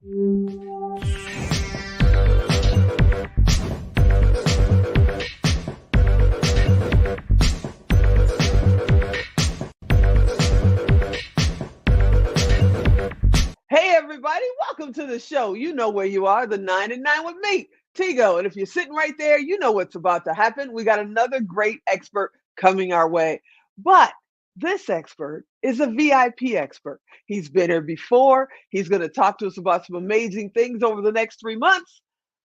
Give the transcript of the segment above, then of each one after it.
Hey everybody, welcome to the show. You know where you are, the 9 and 9 with me, Tigo. And if you're sitting right there, you know what's about to happen. We got another great expert coming our way. But this expert is a VIP expert. He's been here before. He's going to talk to us about some amazing things over the next 3 months.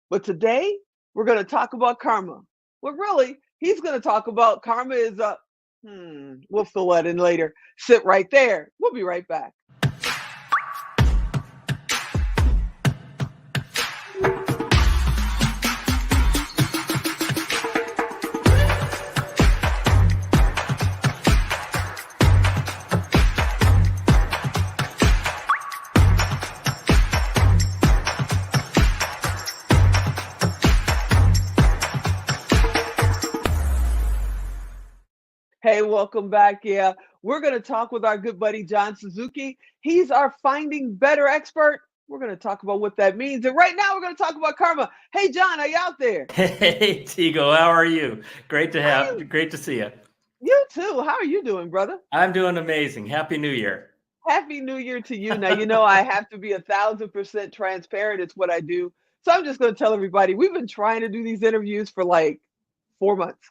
But today, we're going to talk about karma. Well, really, he's going to talk about karma is a, we'll fill that in later. Sit right there. We'll be right back. Hey, welcome back. Yeah, we're going to talk with our good buddy, John Suzuki. He's our Finding Better expert. We're going to talk about what that means. And right now, we're going to talk about karma. Hey, John, are you out there? Hey, Tigo, how are you? Great to see you. You too. How are you doing, brother? I'm doing amazing. Happy New Year. Happy New Year to you. Now, you know, I have to be 1,000% transparent. It's what I do. So I'm just going to tell everybody, we've been trying to do these interviews for like 4 months.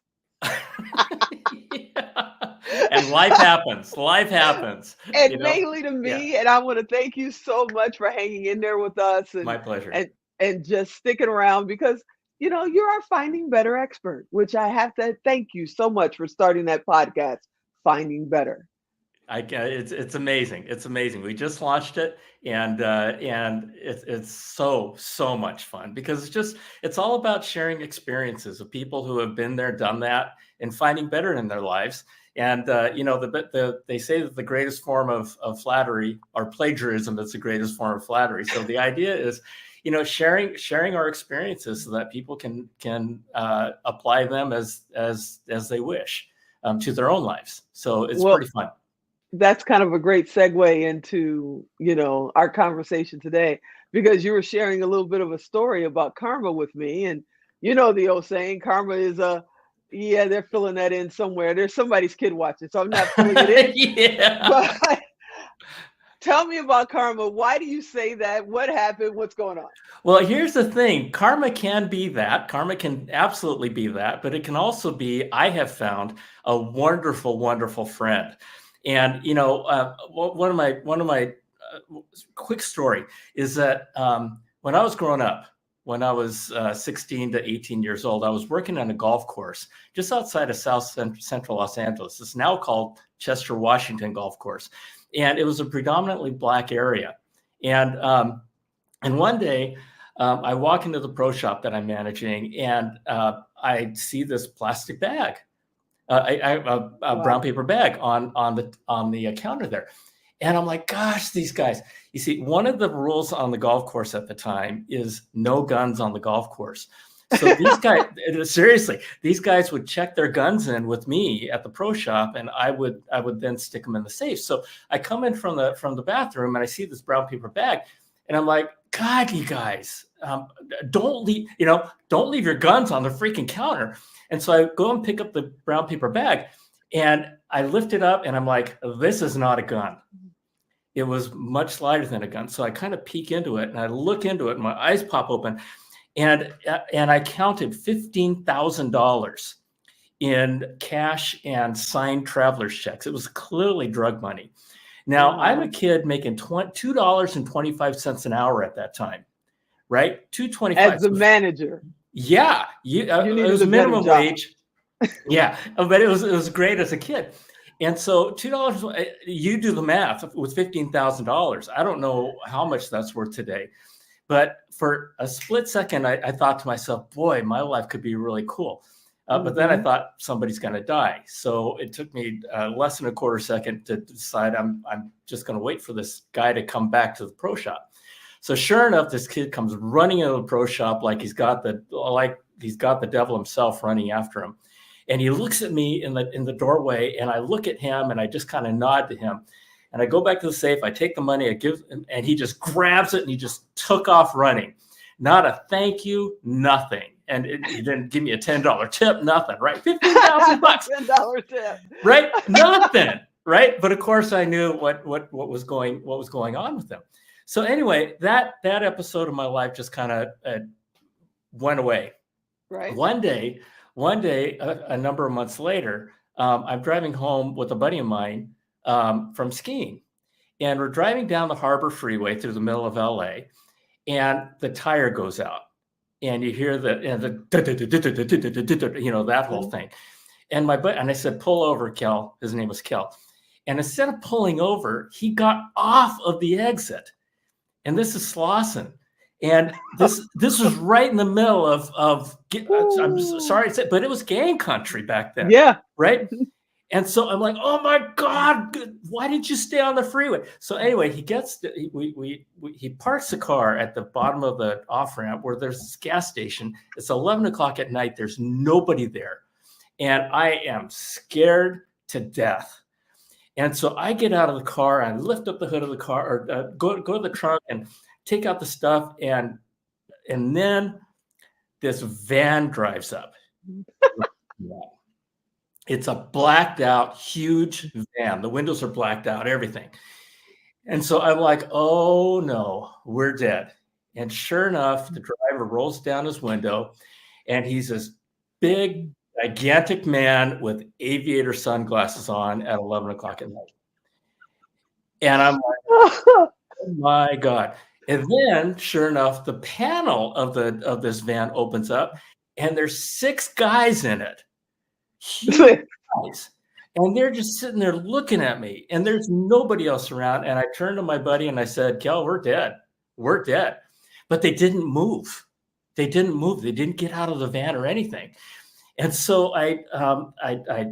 And life happens. Life happens. And mainly to me. Yeah. And I want to thank you so much for hanging in there with us. And, my pleasure. And just sticking around because, you know, you're our Finding Better expert, which I have to thank you so much for starting that podcast, Finding Better. It's amazing. It's amazing. We just launched it, and it's so much fun because it's all about sharing experiences of people who have been there, done that, and finding better in their lives. And they say that the greatest form of flattery or plagiarism is the greatest form of flattery. So the idea is, you know, sharing our experiences so that people can apply them as they wish to their own lives. So it's pretty fun. That's kind of a great segue into, you know, our conversation today, because you were sharing a little bit of a story about karma with me. And you know the old saying, karma is they're filling that in somewhere. There's somebody's kid watching, so I'm not filling it in. Yeah. But tell me about karma. Why do you say that? What happened? What's going on? Well, here's the thing. Karma can be that. Karma can absolutely be that. But it can also be, I have found, a wonderful, wonderful friend. And, you know, one of my quick story is that when I was growing up, when I was 16 to 18 years old, I was working on a golf course just outside of central Los Angeles. It's now called Chester, Washington Golf Course. And it was a predominantly Black area. And one day I walk into the pro shop that I'm managing, and I see this plastic bag. A brown paper bag on the counter there. And I'm like, gosh, these guys. You see, one of the rules on the golf course at the time is no guns on the golf course. So these guys, seriously, these guys would check their guns in with me at the pro shop, and I would then stick them in the safe. So I come in from the bathroom, and I see this brown paper bag, and I'm like, God, you guys, don't leave your guns on the freaking counter. And so I go and pick up the brown paper bag, and I lift it up, and I'm like, this is not a gun. It was much lighter than a gun. So I kind of peek into it, and I look into it, and my eyes pop open, and I counted $15,000 in cash and signed traveler's checks. It was clearly drug money. Now, I'm a kid making $2.25 an hour at that time, right? $2.25 as the manager. Yeah, it was minimum wage. Yeah, but it was great as a kid. And so $2, you do the math with $15,000. I don't know how much that's worth today, but for a split second, I thought to myself, boy, my life could be really cool. But then I thought somebody's going to die. So it took me less than a quarter second to decide I'm just going to wait for this guy to come back to the pro shop. So sure enough, this kid comes running into the pro shop like he's got the devil himself running after him. And he looks at me in the doorway, and I look at him, and I just kind of nod to him. And I go back to the safe. I take the money. I give him, and he just grabs it and he just took off running. Not a thank you, nothing. And he didn't give me a $10 tip, nothing, right? $15,000, $10 tip. right? Nothing, right? But of course, I knew what was going on with them. So anyway, that episode of my life just kind of went away. Right. One day, a number of months later, I'm driving home with a buddy of mine from skiing, and we're driving down the Harbor Freeway through the middle of LA, and the tire goes out, and you hear that whole thing. And I said, pull over, Kel. His name was Kel. And instead of pulling over, he got off of the exit. And this is Slauson. And this was right in the middle of I'm sorry to say, but it was gang country back then. Yeah. Right. And so I'm like, oh my God, why didn't you stay on the freeway? So anyway, he parks the car at the bottom of the off ramp where there's this gas station. It's 11 o'clock at night. There's nobody there. And I am scared to death. And so I get out of the car, I lift up the hood of the car, or go to the trunk and take out the stuff. And then this van drives up. It's a blacked out, huge van. The windows are blacked out, everything. And so I'm like, oh no, we're dead. And sure enough, the driver rolls down his window, and he's this big, gigantic man with aviator sunglasses on at 11 o'clock at night. And I'm like, oh my God. And then sure enough, the panel of this van opens up, and there's 6 guys in it. Huge guys. And they're just sitting there looking at me, and there's nobody else around. And I turned to my buddy and I said, Kel, we're dead. We're dead. But they didn't move. They didn't get out of the van or anything. And so I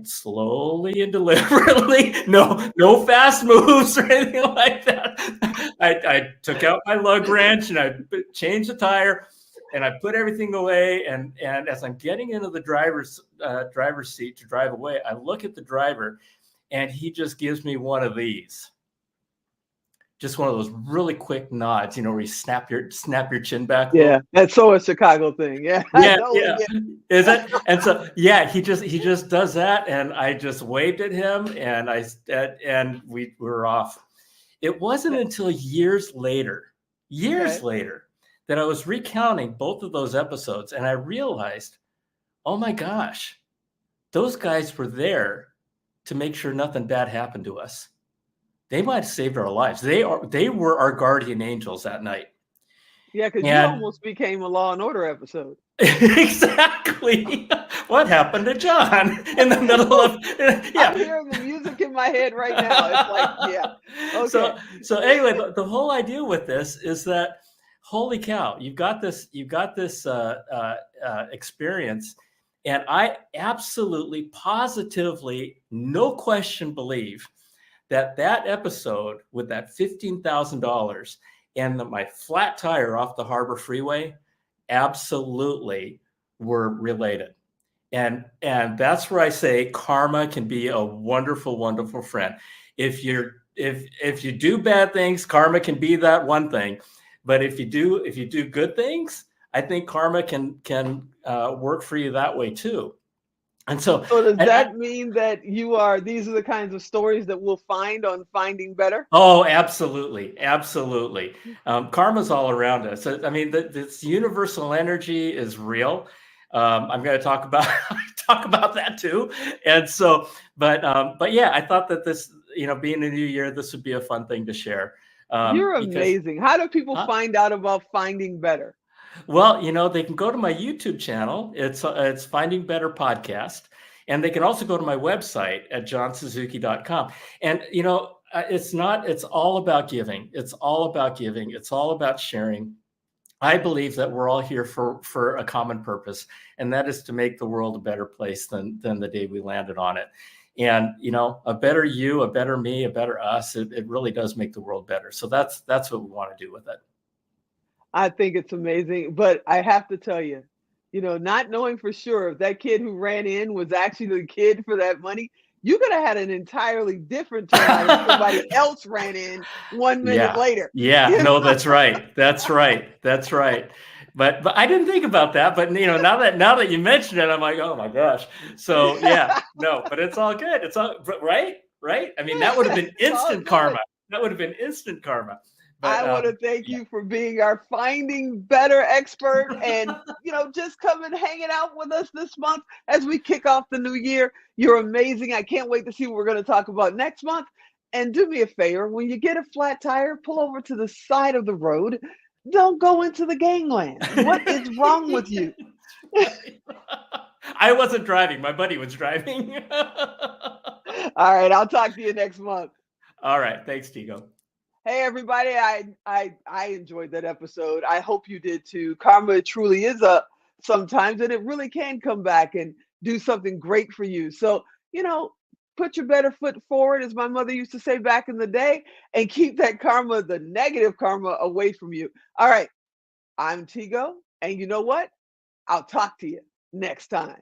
slowly and deliberately, no fast moves or anything like that. I took out my lug wrench and I changed the tire, and I put everything away. And as I'm getting into the driver's seat to drive away, I look at the driver, and he just gives me one of these. Just one of those really quick nods, where you snap your chin back. Yeah, that's so a Chicago thing. Yeah. Yeah. Is it? And so, yeah, he just does that, and I just waved at him, and we were off. It wasn't until years later, that I was recounting both of those episodes, and I realized, oh my gosh, those guys were there to make sure nothing bad happened to us. They might have saved our lives. They were our guardian angels that night. Yeah, because you almost became a Law and Order episode. Exactly. What happened to John in the middle of? Yeah. I'm hearing the music in my head right now. It's like, yeah. Okay. So anyway, the whole idea with this is that, holy cow, you've got this experience, and I absolutely, positively, no question believe that episode with that $15,000 and my flat tire off the Harbor Freeway absolutely were related. And that's where I say karma can be a wonderful, wonderful friend. If you do bad things, karma can be that one thing. But if you do good things, I think karma can work for you that way too. And so does that mean that these are the kinds of stories that we'll find on Finding Better? Oh, absolutely. Absolutely. Karma's all around us. I mean, this universal energy is real. I'm going to talk about that too. And so, but yeah, I thought that this, being a new year, this would be a fun thing to share. You're amazing. How do people find out about Finding Better? Well, they can go to my YouTube channel. It's Finding Better Podcast. And they can also go to my website at johnsuzuki.com. And, it's all about giving. It's all about giving. It's all about sharing. I believe that we're all here for a common purpose, and that is to make the world a better place than the day we landed on it. And, a better you, a better me, a better us, it really does make the world better. So that's what we want to do with it. I think it's amazing, but I have to tell you, not knowing for sure if that kid who ran in was actually the kid for that money you could have had an entirely different turnout if somebody else ran in 1 minute Yeah. later. Yeah. You know? No, that's right. That's right. That's right. But I didn't think about that. But now that you mention it, I'm like, oh my gosh. So yeah, no, but it's all good. It's all right. Right. I mean, that would have been It's all instant good. karma. That would have been instant karma. But I want to thank yeah. you for being our finding better expert and, just coming hanging out with us this month as we kick off the new year. You're amazing. I can't wait to see what we're going to talk about next month. And do me a favor, when you get a flat tire, pull over to the side of the road. Don't go into the gangland. What is wrong with you? I wasn't driving. My buddy was driving. All right, I'll talk to you next month. All right. Thanks, Tigo. Hey everybody, I enjoyed that episode. I hope you did too. Karma truly is a sometimes, and it really can come back and do something great for you. So, you know, put your better foot forward, as my mother used to say back in the day, and keep that karma, the negative karma, away from you. All right, I'm Tigo, and you know what? I'll talk to you next time.